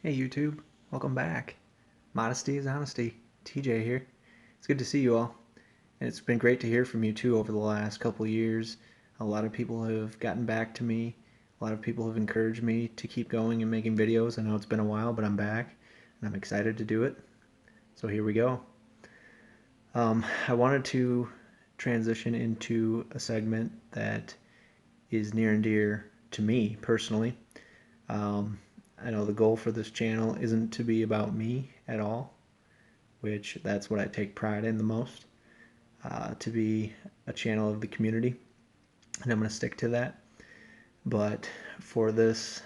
Hey YouTube, welcome back. Modesty is honesty. TJ here. It's good to see you all. And it's been great to hear from you too over the last couple of years. A lot of people have gotten back to me. A lot of people have encouraged me to keep going and making videos. I know it's been a while, but I'm back and I'm excited to do it. So here we go. I wanted to transition into a segment that is near and dear to me personally. Um, I know the goal for this channel isn't to be about me at all, which that's what I take pride in the most, to be a channel of the community, and I'm going to stick to that. But for this,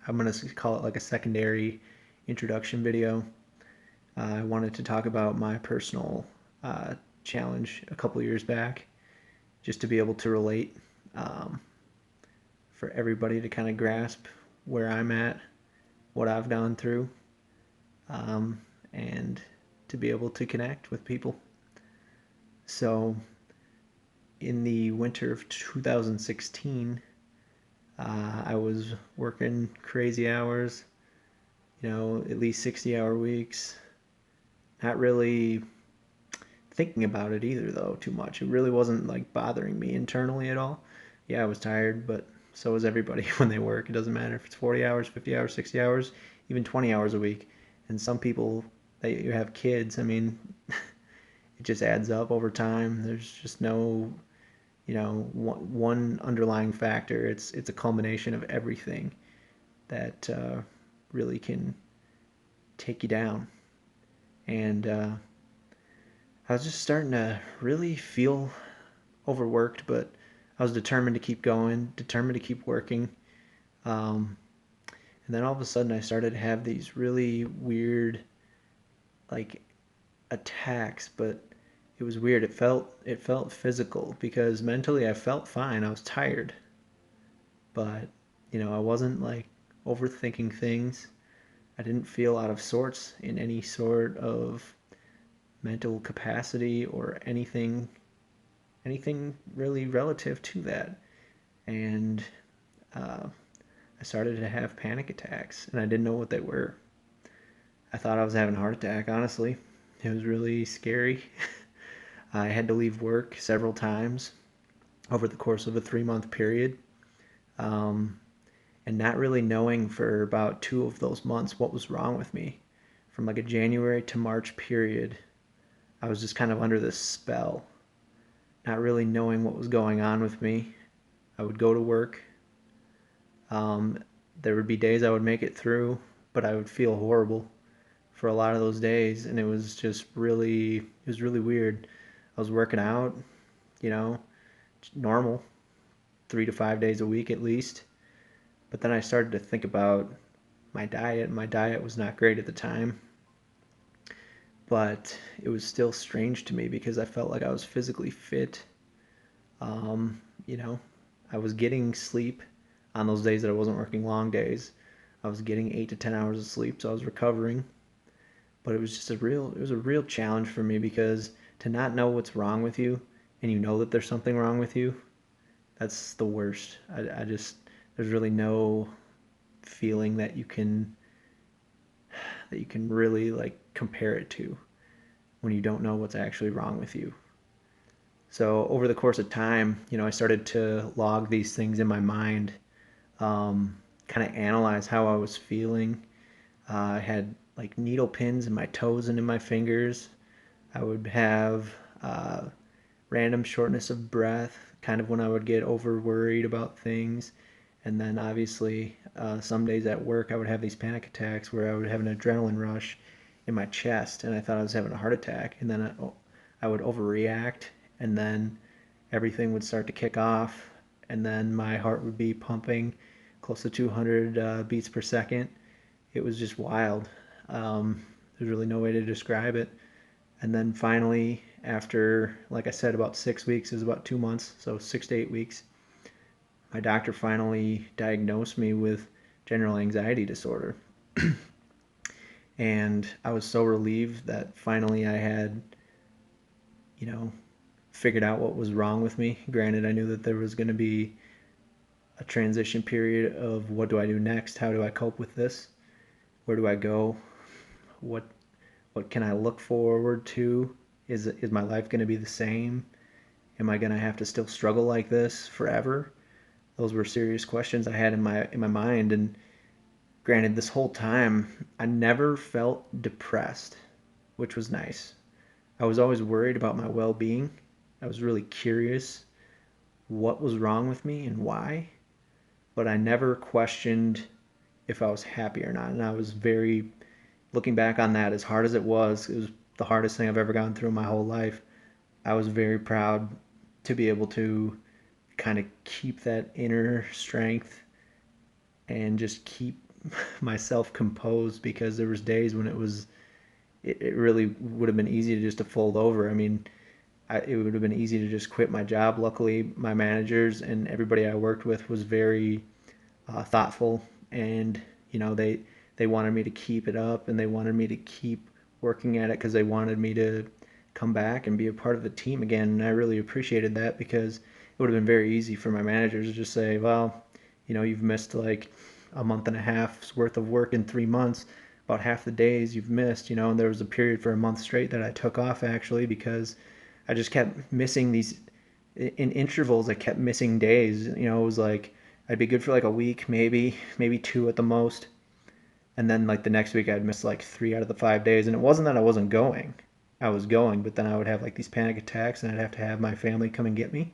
I'm going to call it like a secondary introduction video. I wanted to talk about my personal challenge a couple years back, just to be able to relate, um, for everybody to kind of grasp where I'm at, what I've gone through, and to be able to connect with people. So, in the winter of 2016, I was working crazy hours, at least 60-hour weeks. Not really thinking about it either, though, too much. It really wasn't like bothering me internally at all. Yeah, I was tired, but so is everybody when they work. It doesn't matter if it's 40 hours, 50 hours, 60 hours, even 20 hours a week. And some people, you have kids, I mean, it just adds up over time. There's just no, one underlying factor. It's a culmination of everything that really can take you down. And I was just starting to really feel overworked, but I was determined to keep going, determined to keep working. Um, and then all of a sudden, I started to have these really weird, like, attacks, but it was weird. It felt physical because mentally I felt fine. I was tired, but I wasn't like overthinking things. I didn't feel out of sorts in any sort of mental capacity or anything really relative to that. And uh, I started to have panic attacks, and I didn't know what they were. I thought I was having a heart attack, honestly. It was really scary. I had to leave work several times over the course of a 3 month period. Um, and not really knowing for about 2 of those months what was wrong with me. From like a January to March period, I was just kind of under this spell, not really knowing what was going on with me. I would go to work. Um, there would be days I would make it through, but I would feel horrible for a lot of those days, and it was really weird. I was working out, you know, normal, 3 to 5 days a week at least. But then I started to think about my diet. My diet was not great at the time, but it was still strange to me because I felt like I was physically fit. Um, you know, I was getting sleep on those days that I wasn't working long days. I was getting 8 to 10 hours of sleep, so I was recovering. But it was a real challenge for me because to not know what's wrong with you and you know that there's something wrong with you, that's the worst. I just, there's really no feeling that you can really like compare it to when you don't know what's actually wrong with you. So over the course of time, I started to log these things in my mind, kind of analyze how I was feeling. I had like needle pins in my toes and in my fingers. I would have random shortness of breath, kind of when I would get over worried about things. And then obviously, some days at work, I would have these panic attacks where I would have an adrenaline rush in my chest, and I thought I was having a heart attack. And then I would overreact, and then everything would start to kick off, and then my heart would be pumping close to 200 beats per second. It was just wild. There's really no way to describe it. And then finally, after, like I said, about 6 weeks, it was about 2 months, so 6 to 8 weeks, my doctor finally diagnosed me with general anxiety disorder. And I was so relieved that finally I had, you know, figured out what was wrong with me. Granted, I knew that there was going to be a transition period of what do I do next? How do I cope with this? Where do I go? What what can I look forward to? Is my life going to be the same? Am I going to have to still struggle like this forever? Those were serious questions I had in my mind. And granted, this whole time I never felt depressed, which was nice. I was always worried about my well-being. I was really curious what was wrong with me and why, but I never questioned if I was happy or not. And I was very, looking back on that, as hard as it was the hardest thing I've ever gone through in my whole life. I was very proud to be able to kind of keep that inner strength and just keep myself composed, because there was days when it really would have been easy to just to fold over. I mean, it would have been easy to just quit my job. Luckily, my managers and everybody I worked with was very thoughtful, and they wanted me to keep it up, and they wanted me to keep working at it because they wanted me to come back and be a part of the team again. And I really appreciated that, because it would have been very easy for my managers to just say, well, you've missed like a month and a half's worth of work in 3 months, about half the days you've missed. And there was a period for a month straight that I took off, actually, because I just kept missing these in intervals. I kept missing days. It was like I'd be good for like a week, maybe two at the most, and then like the next week I'd miss like 3 out of the 5 days. And it wasn't that I wasn't going. I was going, but then I would have like these panic attacks, and I'd have to have my family come and get me.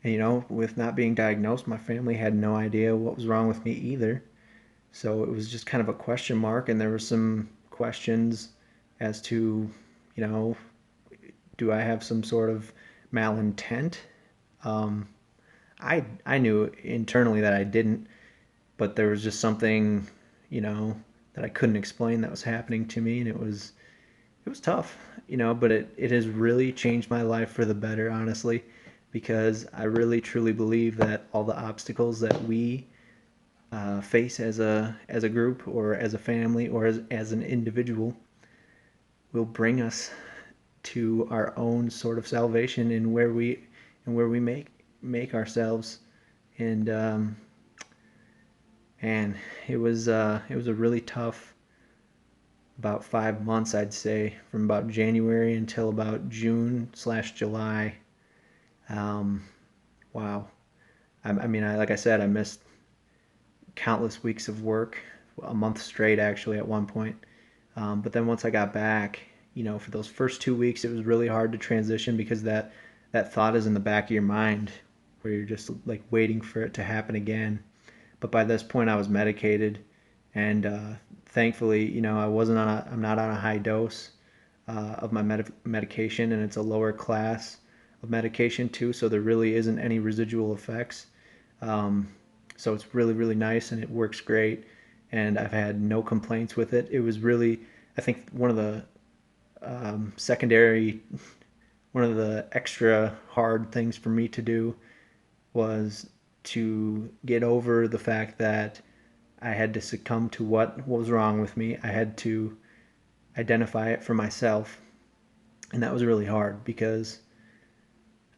And with not being diagnosed, my family had no idea what was wrong with me either. So it was just kind of a question mark, and there were some questions as to, you know, do I have some sort of malintent? Um, I knew internally that I didn't, but there was just something, you know, that I couldn't explain that was happening to me, and it was tough, but it has really changed my life for the better, honestly, because I really truly believe that all the obstacles that we face as a group, or as a family, or as an individual, will bring us to our own sort of salvation, and where we make ourselves. And and it was a really tough about 5 months, I'd say, from about January until about June/July. Um, wow. I mean, like I said, I missed countless weeks of work, a month straight actually at one point. But then once I got back, for those first 2 weeks, it was really hard to transition, because that thought is in the back of your mind, where you're just like waiting for it to happen again. But by this point, I was medicated, and thankfully, I'm not on a high dose of my medication, and it's a lower class of medication too, so there really isn't any residual effects. Um, so it's really, really nice, and it works great, and I've had no complaints with it. It was really, I think, one of the secondary, one of the extra hard things for me to do was to get over the fact that I had to succumb to what was wrong with me. I had to identify it for myself, and that was really hard, because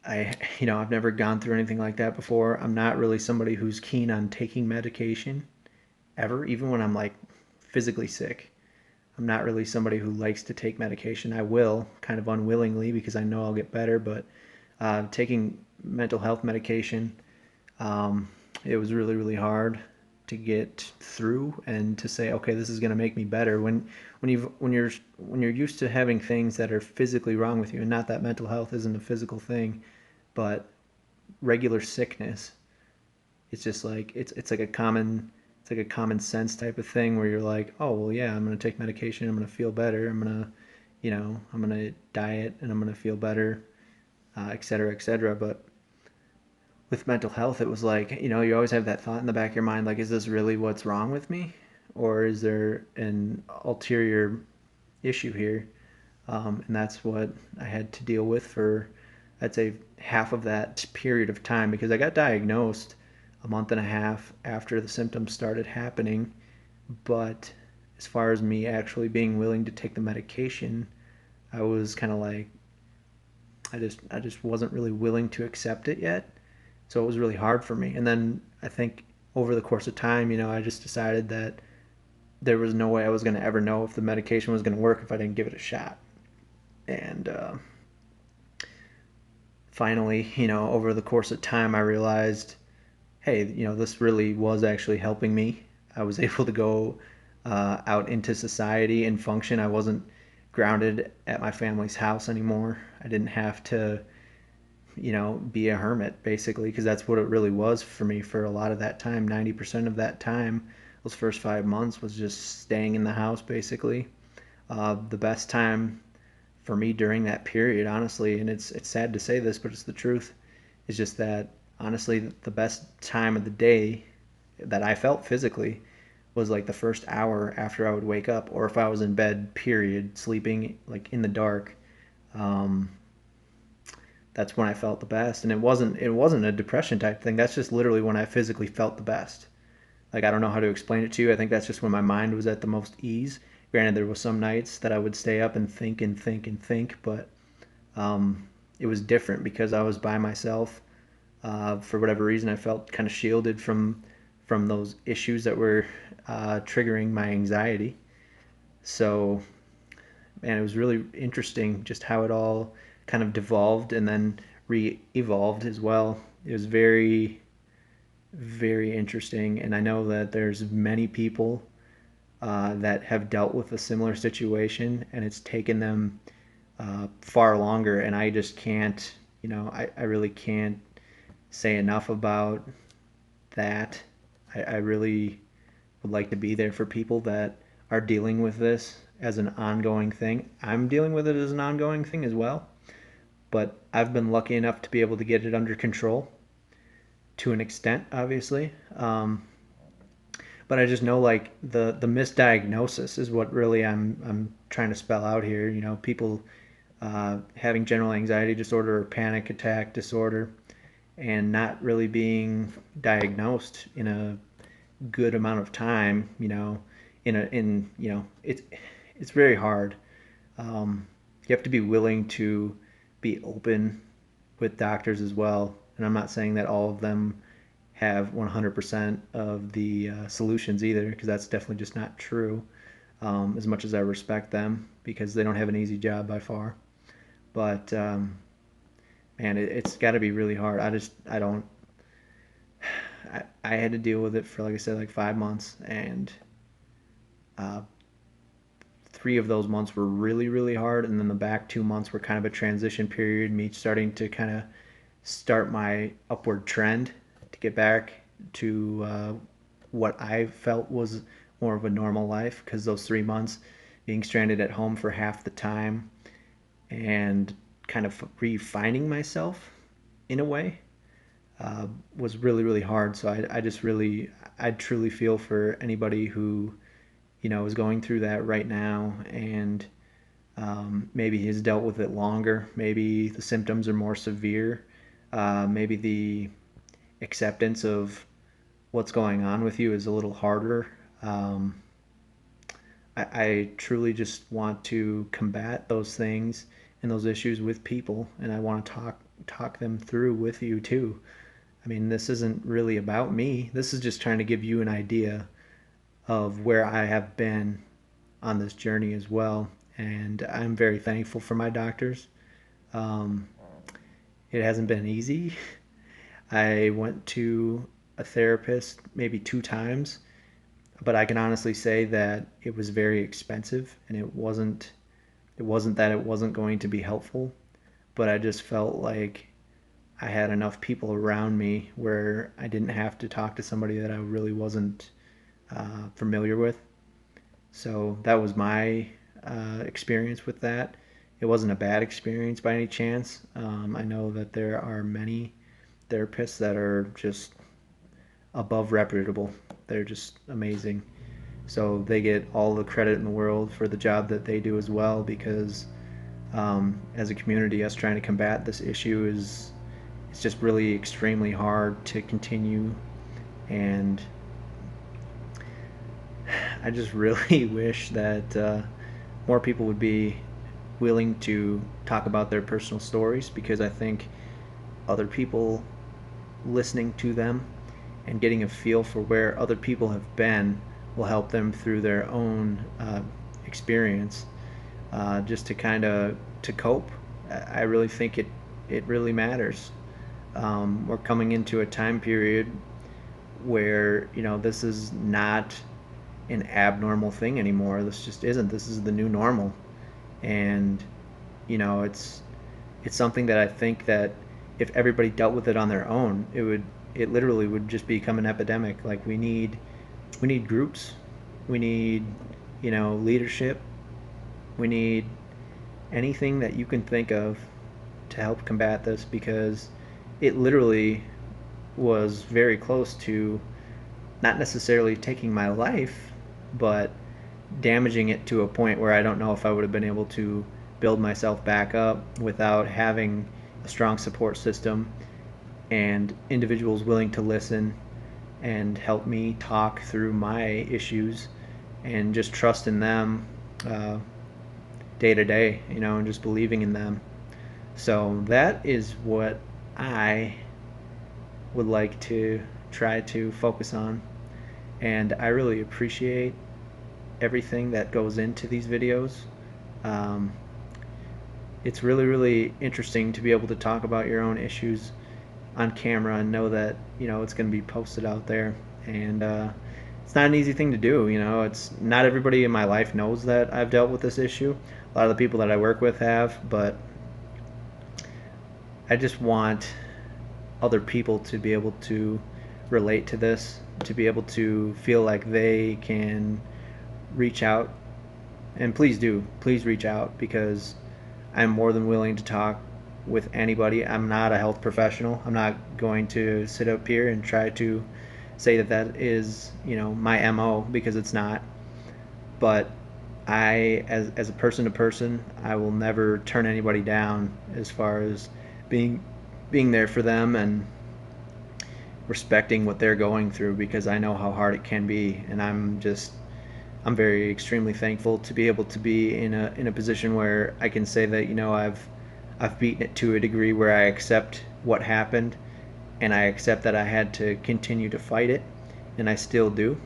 I've never gone through anything like that before. I'm not really somebody who's keen on taking medication ever, even when I'm like physically sick. I'm not really somebody who likes to take medication. I will, kind of unwillingly, because I know I'll get better, but taking mental health medication, um, it was really, really hard to get through, and to say, okay, this is going to make me better. When you're used to having things that are physically wrong with you, and not that mental health isn't a physical thing, but regular sickness, it's just like it's like a common sense type of thing, where you're like, oh well, yeah, I'm gonna take medication, I'm gonna feel better, I'm gonna diet, and I'm gonna feel better, et cetera, et cetera. But with mental health, it was like, you always have that thought in the back of your mind, like, is this really what's wrong with me, or is there an ulterior issue here? And that's what I had to deal with for, I'd say, half of that period of time, because I got diagnosed a month and a half after the symptoms started happening. But as far as me actually being willing to take the medication, I was kind of like, I just wasn't really willing to accept it yet. So it was really hard for me. And then I think over the course of time, I just decided that there was no way I was going to ever know if the medication was going to work if I didn't give it a shot. And finally, over the course of time, I realized, hey, this really was actually helping me. I was able to go out into society and function. I wasn't grounded at my family's house anymore. I didn't have to, be a hermit basically, because that's what it really was for me for a lot of that time. 90% of that time, those first 5 months, was just staying in the house basically. The best time for me during that period, honestly, and it's sad to say this, but it's the truth, is just that honestly, the best time of the day that I felt physically was like the first hour after I would wake up, or if I was in bed, period, sleeping like in the dark. Um, that's when I felt the best, and it wasn't a depression type thing. That's just literally when I physically felt the best. Like I don't know how to explain it to you. I think that's just when my mind was at the most ease. Granted, there was some nights that I would stay up and think and think and think, but it was different because I was by myself. For whatever reason, I felt kind of shielded from those issues that were triggering my anxiety. So, man, it was really interesting just how it all kind of devolved and then re-evolved as well. It was very, very interesting, and I know that there's many people that have dealt with a similar situation, and it's taken them far longer. And I just can't, I really can't say enough about that. I really would like to be there for people that are dealing with this as an ongoing thing. I'm dealing with it as an ongoing thing as well, but I've been lucky enough to be able to get it under control to an extent, obviously. But I just know like the misdiagnosis is what really I'm trying to spell out here. People having general anxiety disorder or panic attack disorder, and not really being diagnosed in a good amount of time. It's very hard. You have to be willing to be open with doctors as well. And I'm not saying that all of them have 100% of the solutions either, because that's definitely just not true. As much as I respect them, because they don't have an easy job by far. But man, it's got to be really hard. I don't. I had to deal with it for, like I said, like 5 months, and uh, 3 of those months were really, really hard, and then the back 2 months were kind of a transition period, me starting to kind of start my upward trend to get back to what I felt was more of a normal life, because those 3 months being stranded at home for half the time and kind of refining myself in a way was really, really hard. So I just really, I truly feel for anybody who, is going through that right now, and maybe has dealt with it longer. Maybe the symptoms are more severe. Maybe the acceptance of what's going on with you is a little harder. Um, I truly just want to combat those things and those issues with people, and I want to talk them through with you too. I mean, this isn't really about me. This is just trying to give you an idea of where I have been on this journey as well. And I'm very thankful for my doctors. Um, it hasn't been easy. I went to a therapist maybe 2 times, but I can honestly say that it was very expensive, and it wasn't that it wasn't going to be helpful, but I just felt like I had enough people around me where I didn't have to talk to somebody that I really wasn't familiar with. So that was my experience with that. It wasn't a bad experience by any chance. I know that there are many therapists that are just above reputable. They're just amazing. So they get all the credit in the world for the job that they do as well, because as a community, us trying to combat this issue is it's just really extremely hard to continue. And I just really wish that more people would be willing to talk about their personal stories, because I think other people listening to them and getting a feel for where other people have been will help them through their own experience, just to kind of to cope. I really think it really matters. We're coming into a time period where this is not an abnormal thing anymore. This just isn't. This is the new normal, and it's something that I think that if everybody dealt with it on their own, it literally would just become an epidemic. Like we need groups, we need leadership, we need anything that you can think of to help combat this, because it literally was very close to not necessarily taking my life, but damaging it to a point where I don't know if I would have been able to build myself back up without having a strong support system and individuals willing to listen and help me talk through my issues, and just trust in them uh, day to day, and just believing in them. So that is what I would like to try to focus on. And I really appreciate everything that goes into these videos. Um, it's really, really interesting to be able to talk about your own issues on camera and know that it's going to be posted out there. And it's not an easy thing to do. It's not everybody in my life knows that I've dealt with this issue. A lot of the people that I work with have, but I just want other people to be able to relate to this, to be able to feel like they can reach out. And please do, please reach out, because I'm more than willing to talk with anybody. I'm not a health professional. I'm not going to sit up here and try to say that that is my MO, because it's not. But as a person to person, I will never turn anybody down as far as being there for them and respecting what they're going through, because I know how hard it can be. And I'm very extremely thankful to be able to be in a position where I can say that I've beaten it to a degree where I accept what happened, and I accept that I had to continue to fight it, and I still do.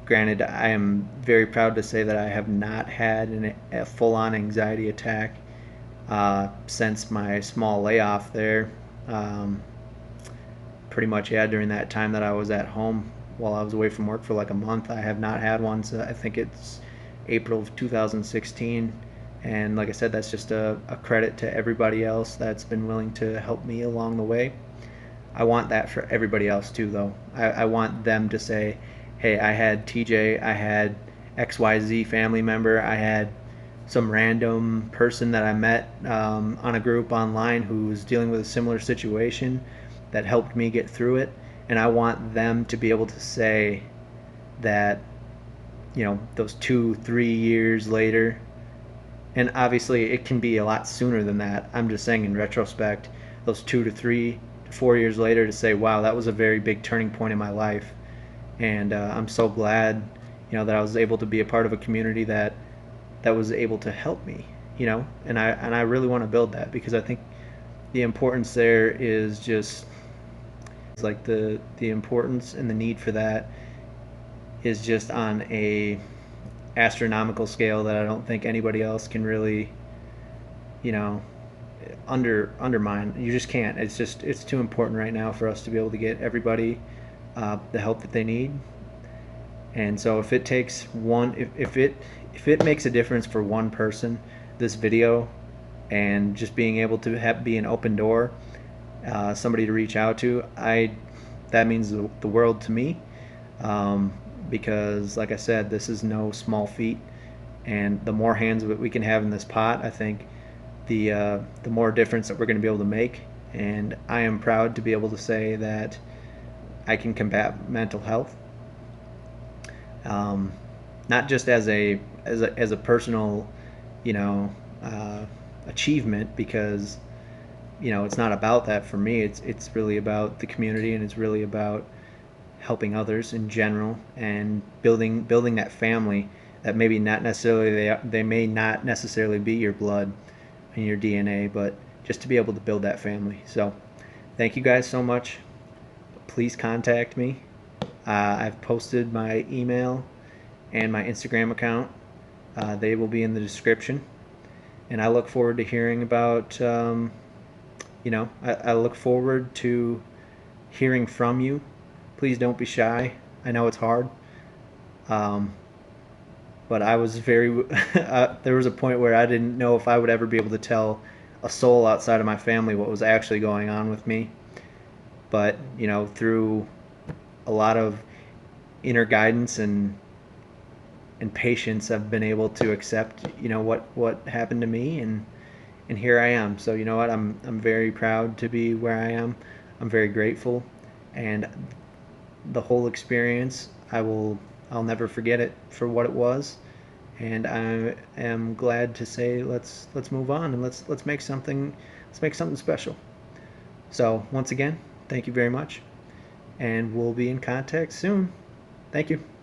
Granted, I am very proud to say that I have not had a full-on anxiety attack since my small layoff there. Pretty much, yeah, during that time that I was at home while I was away from work for like a month. I have not had one. So I think it's April of 2016. And like I said, that's just a credit to everybody else that's been willing to help me along the way. I want that for everybody else too, though. I want them to say, hey, I had TJ, I had XYZ family member, I had some random person that I met on a group online who was dealing with a similar situation that helped me get through it. And I want them to be able to say that, those 2-3 years later, and obviously it can be a lot sooner than that. I'm just saying in retrospect, those 2 to 3 to 4 years later, to say, wow, that was a very big turning point in my life. And I'm so glad, that I was able to be a part of a community that was able to help me, and I really want to build that, because I think the importance there is just like the importance and the need for that is just on a astronomical scale that I don't think anybody else can really, you know, undermine. You just can't. It's too important right now for us to be able to get everybody the help that they need. And so if it takes one, if it makes a difference for one person, this video, and just being able to be an open door, somebody to reach out to, that means the world to me. Because like I said, this is no small feat, and the more hands that we can have in this pot, I think the more difference that we're going to be able to make. And I am proud to be able to say that I can combat mental health, not just as a personal, you know, achievement, because it's not about that for me. It's really about the community, and it's really about helping others in general, and building that family that maybe not necessarily they may not necessarily be your blood and your DNA, but just to be able to build that family. So thank you guys so much. Please contact me. I've posted my email and my Instagram account. They will be in the description. And I look forward to hearing about, I look forward to hearing from you. Please don't be shy. I know it's hard. Um, but I was very, there was a point where I didn't know if I would ever be able to tell a soul outside of my family what was actually going on with me. But, through a lot of inner guidance and patience, I've been able to accept, what happened to me, and here I am. So you know what? I'm very proud to be where I am. I'm very grateful, and the whole experience, I'll never forget it for what it was. And I am glad to say let's move on, and let's make something special. So once again, thank you very much, and we'll be in contact soon. Thank you.